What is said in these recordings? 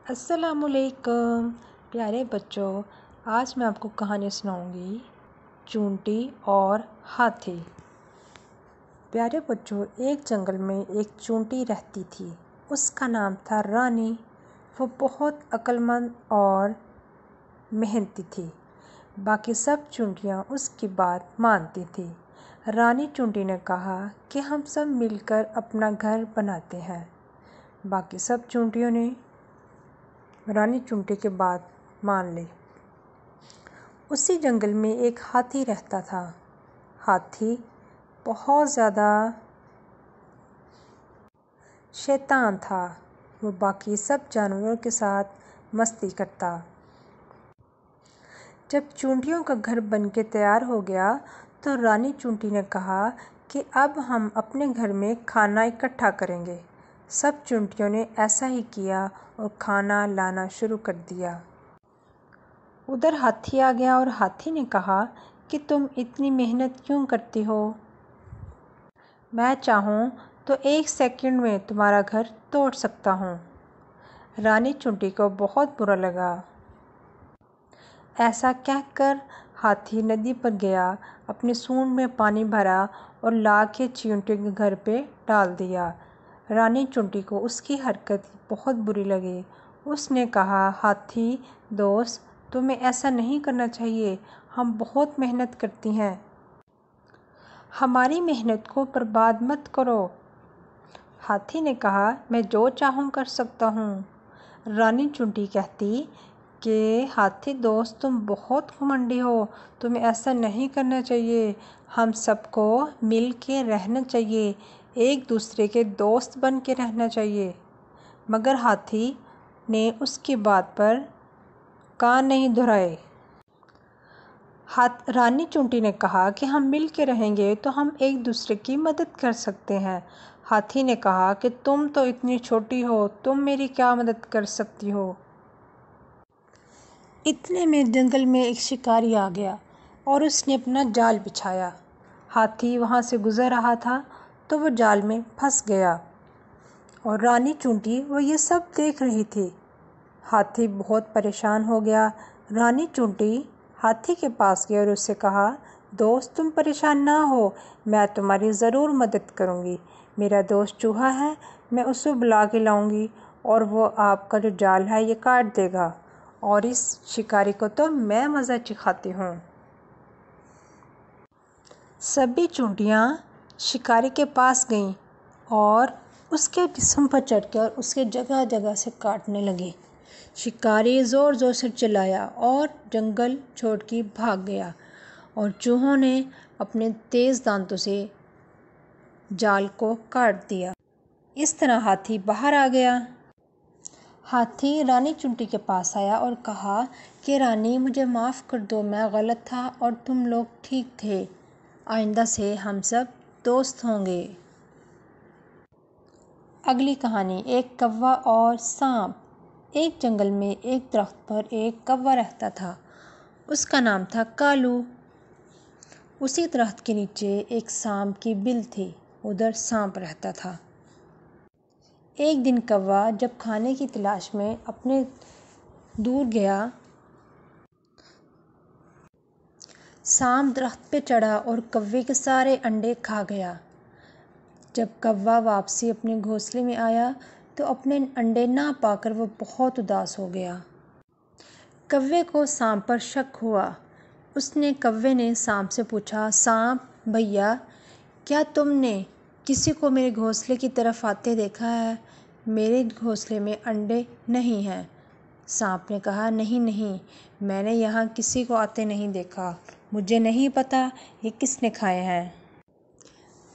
السلام علیکم پیارے بچوں، آج میں آپ کو کہانی سناؤں گی چونٹی اور ہاتھی۔ پیارے بچوں، ایک جنگل میں ایک چونٹی رہتی تھی۔ اس کا نام تھا رانی۔ وہ بہت عقل مند اور محنتی تھی۔ باقی سب چونٹیاں اس کی بات مانتی تھیں۔ رانی چونٹی نے کہا کہ ہم سب مل کر اپنا گھر بناتے ہیں۔ باقی سب چونٹیوں نے رانی چونٹی کی بات مان لی۔ اسی جنگل میں ایک ہاتھی رہتا تھا۔ ہاتھی بہت زیادہ شیطان تھا۔ وہ باقی سب جانوروں کے ساتھ مستی کرتا۔ جب چونٹیوں کا گھر بن کے تیار ہو گیا تو رانی چونٹی نے کہا کہ اب ہم اپنے گھر میں کھانا اکٹھا کریں گے۔ سب چونٹیوں نے ایسا ہی کیا اور کھانا لانا شروع کر دیا۔ ادھر ہاتھی آ گیا اور ہاتھی نے کہا کہ تم اتنی محنت کیوں کرتی ہو؟ میں چاہوں تو 1 سیکنڈ میں تمہارا گھر توڑ سکتا ہوں۔ رانی چونٹی کو بہت برا لگا۔ ایسا کہہ کر ہاتھی ندی پر گیا، اپنی سونڈ میں پانی بھرا اور لا کے چونٹی کے گھر پہ ڈال دیا۔ رانی چونٹی کو اس کی حرکت بہت بری لگی۔ اس نے کہا، ہاتھی دوست، تمہیں ایسا نہیں کرنا چاہیے، ہم بہت محنت کرتی ہیں۔ ہماری محنت کو برباد مت کرو۔ ہاتھی نے کہا، میں جو چاہوں کر سکتا ہوں۔ رانی چونٹی کہتی کہ ہاتھی دوست، تم بہت گھمنڈی ہو، تمہیں ایسا نہیں کرنا چاہیے، ہم سب کو مل کے رہنا چاہیے، ایک دوسرے کے دوست بن کے رہنا چاہیے۔ مگر ہاتھی نے اس کی بات پر کان نہیں دھرائے۔ رانی چونٹی نے کہا کہ ہم مل کے رہیں گے تو ہم ایک دوسرے کی مدد کر سکتے ہیں۔ ہاتھی نے کہا کہ تم تو اتنی چھوٹی ہو، تم میری کیا مدد کر سکتی ہو؟ اتنے میں جنگل میں ایک شکاری آ گیا اور اس نے اپنا جال بچھایا۔ ہاتھی وہاں سے گزر رہا تھا تو وہ جال میں پھنس گیا اور رانی چونٹی وہ یہ سب دیکھ رہی تھی۔ ہاتھی بہت پریشان ہو گیا۔ رانی چونٹی ہاتھی کے پاس گئی اور اس سے کہا، دوست تم پریشان نہ ہو، میں تمہاری ضرور مدد کروں گی۔ میرا دوست چوہا ہے، میں اسے بلا کے لاؤں گی اور وہ آپ کا جو جال ہے یہ کاٹ دے گا اور اس شکاری کو تو میں مزہ چکھاتی ہوں۔ سبھی چونٹیاں شکاری کے پاس گئیں اور اس کے جسم پر چڑھ کر اس کے جگہ جگہ سے کاٹنے لگے۔ شکاری زور زور سے چلایا اور جنگل چھوڑ کے بھاگ گیا اور چوہوں نے اپنے تیز دانتوں سے جال کو کاٹ دیا۔ اس طرح ہاتھی باہر آ گیا۔ ہاتھی رانی چونٹی کے پاس آیا اور کہا کہ رانی مجھے معاف کر دو، میں غلط تھا اور تم لوگ ٹھیک تھے، آئندہ سے ہم سب دوست ہوں گے۔ اگلی کہانی، ایک کوا اور سانپ۔ ایک جنگل میں ایک درخت پر ایک کوا رہتا تھا۔ اس کا نام تھا کالو۔ اسی درخت کے نیچے ایک سانپ کی بل تھی، ادھر سانپ رہتا تھا۔ ایک دن کوا جب کھانے کی تلاش میں اپنے دور گیا، سانپ درخت پہ چڑھا اور کوے کے سارے انڈے کھا گیا۔ جب کوا واپسی اپنے گھونسلے میں آیا تو اپنے انڈے نہ پا کر وہ بہت اداس ہو گیا۔ کوے کو سانپ پر شک ہوا۔ کوے نے سانپ سے پوچھا، سانپ بھیا، کیا تم نے کسی کو میرے گھونسلے کی طرف آتے دیکھا ہے؟ میرے گھونسلے میں انڈے نہیں ہیں۔ سانپ نے کہا، نہیں، میں نے یہاں کسی کو آتے نہیں دیکھا، مجھے نہیں پتا یہ کس نے کھائے ہیں۔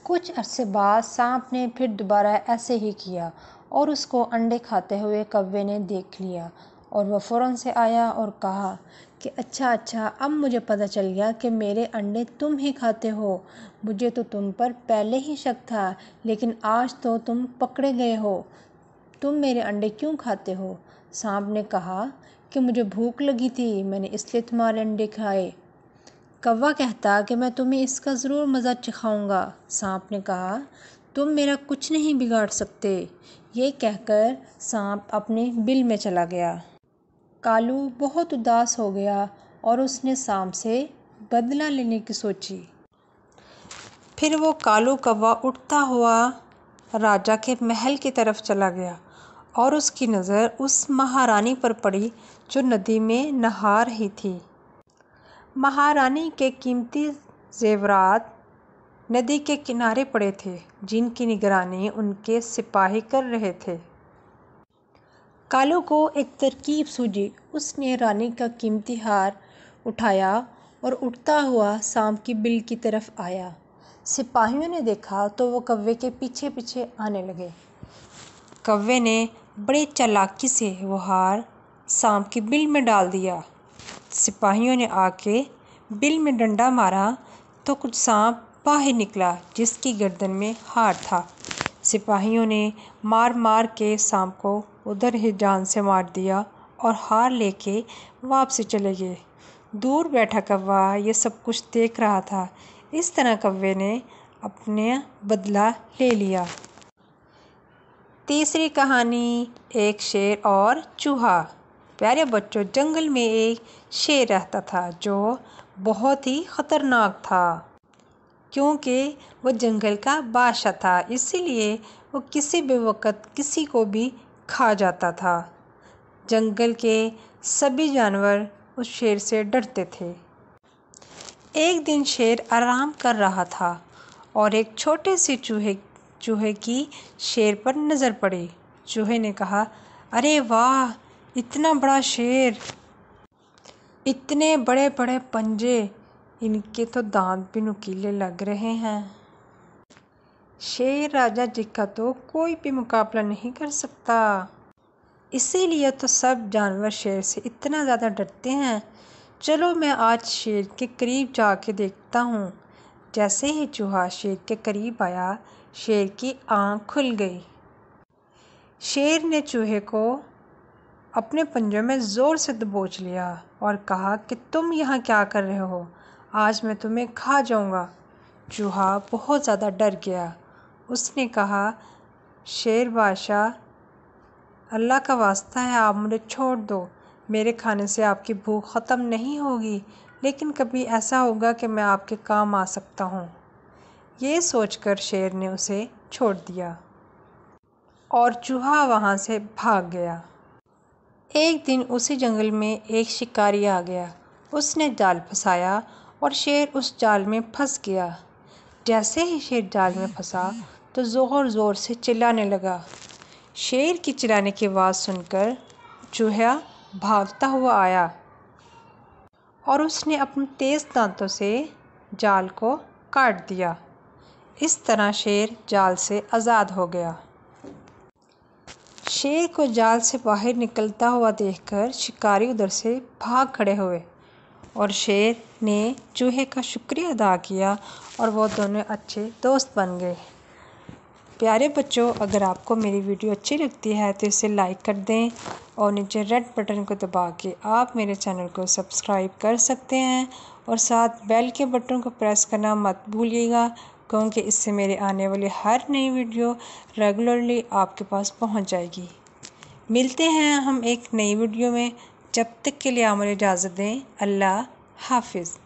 کچھ عرصے بعد سانپ نے پھر دوبارہ ایسے ہی کیا اور اس کو انڈے کھاتے ہوئے کوے نے دیکھ لیا اور وہ فوراً سے آیا اور کہا کہ اچھا، اب مجھے پتہ چل گیا کہ میرے انڈے تم ہی کھاتے ہو۔ مجھے تو تم پر پہلے ہی شک تھا، لیکن آج تو تم پکڑے گئے ہو۔ تم میرے انڈے کیوں کھاتے ہو؟ سانپ نے کہا کہ مجھے بھوک لگی تھی، میں نے اس لیے تمہارے انڈے کھائے۔ کوا کہتا کہ میں تمہیں اس کا ضرور مزہ چکھاؤں گا۔ سانپ نے کہا، تم میرا کچھ نہیں بگاڑ سکتے۔ یہ کہہ کر سانپ اپنے بل میں چلا گیا۔ کالو بہت اداس ہو گیا اور اس نے سانپ سے بدلہ لینے کی سوچی۔ پھر وہ کالو کوا اٹھتا ہوا راجا کے محل کی طرف چلا گیا اور اس کی نظر اس مہارانی پر پڑی جو ندی میں نہا رہی تھی۔ مہارانی کے قیمتی زیورات ندی کے کنارے پڑے تھے جن کی نگرانی ان کے سپاہی کر رہے تھے۔ کالو کو ایک ترکیب سوجھی۔ اس نے رانی کا قیمتی ہار اٹھایا اور اٹھتا ہوا سانپ کی بل کی طرف آیا۔ سپاہیوں نے دیکھا تو وہ کوے کے پیچھے پیچھے آنے لگے۔ کوے نے بڑی چالاکی سے وہ ہار سانپ کی بل میں ڈال دیا۔ سپاہیوں نے آ کے بل میں ڈنڈا مارا تو کچھ سانپ باہر نکلا جس کی گردن میں ہار تھا۔ سپاہیوں نے مار مار کے سانپ کو ادھر ہی جان سے مار دیا اور ہار لے کے واپس چلے گئے۔ دور بیٹھا کوا یہ سب کچھ دیکھ رہا تھا۔ اس طرح کوے نے اپنا بدلہ لے لیا۔ تیسری کہانی، ایک شیر اور چوہا۔ پیارے بچوں، جنگل میں ایک شیر رہتا تھا جو بہت ہی خطرناک تھا کیونکہ وہ جنگل کا بادشاہ تھا، اسی لیے وہ کسی بھی وقت کسی کو بھی کھا جاتا تھا۔ جنگل کے سبھی جانور اس شیر سے ڈرتے تھے۔ ایک دن شیر آرام کر رہا تھا اور ایک چھوٹے سے چوہے کی شیر پر نظر پڑی۔ چوہے نے کہا، ارے واہ، اتنا بڑا شیر، اتنے بڑے بڑے پنجے، ان کے تو دانت بھی نکیلے لگ رہے ہیں۔ شیر راجا جی کا تو کوئی بھی مقابلہ نہیں کر سکتا، اسی لیے تو سب جانور شیر سے اتنا زیادہ ڈرتے ہیں۔ چلو میں آج شیر کے قریب جا کے دیکھتا ہوں۔ جیسے ہی چوہا شیر کے قریب آیا، شیر کی آنکھ کھل گئی۔ شیر نے چوہے کو اپنے پنجوں میں زور سے دبوچ لیا اور کہا کہ تم یہاں کیا کر رہے ہو؟ آج میں تمہیں کھا جاؤں گا۔ چوہا بہت زیادہ ڈر گیا۔ اس نے کہا، شیر بادشاہ، اللہ کا واسطہ ہے آپ مجھے چھوڑ دو، میرے کھانے سے آپ کی بھوک ختم نہیں ہوگی، لیکن کبھی ایسا ہوگا کہ میں آپ کے کام آ سکتا ہوں۔ یہ سوچ کر شیر نے اسے چھوڑ دیا اور چوہا وہاں سے بھاگ گیا۔ ایک دن اسی جنگل میں ایک شکاری آ گیا۔ اس نے جال پھنسایا اور شیر اس جال میں پھنس گیا۔ جیسے ہی شیر جال میں پھنسا تو زور زور سے چلانے لگا۔ شیر کی چلانے کی آواز سن کر چوہا بھاگتا ہوا آیا اور اس نے اپنے تیز دانتوں سے جال کو کاٹ دیا۔ اس طرح شیر جال سے آزاد ہو گیا۔ شیر کو جال سے باہر نکلتا ہوا دیکھ کر شکاری ادھر سے بھاگ کھڑے ہوئے اور شیر نے چوہے کا شکریہ ادا کیا اور وہ دونوں اچھے دوست بن گئے۔ پیارے بچوں، اگر آپ کو میری ویڈیو اچھی لگتی ہے تو اسے لائک کر دیں اور نیچے ریڈ بٹن کو دبا کے آپ میرے چینل کو سبسکرائب کر سکتے ہیں اور ساتھ بیل کے بٹن کو پریس کرنا مت بھولیے گا کیونکہ اس سے میرے آنے والی ہر نئی ویڈیو ریگولرلی آپ کے پاس پہنچ جائے گی۔ ملتے ہیں ہم ایک نئی ویڈیو میں، جب تک کے لیے آپ مجھے اجازت دیں۔ اللہ حافظ۔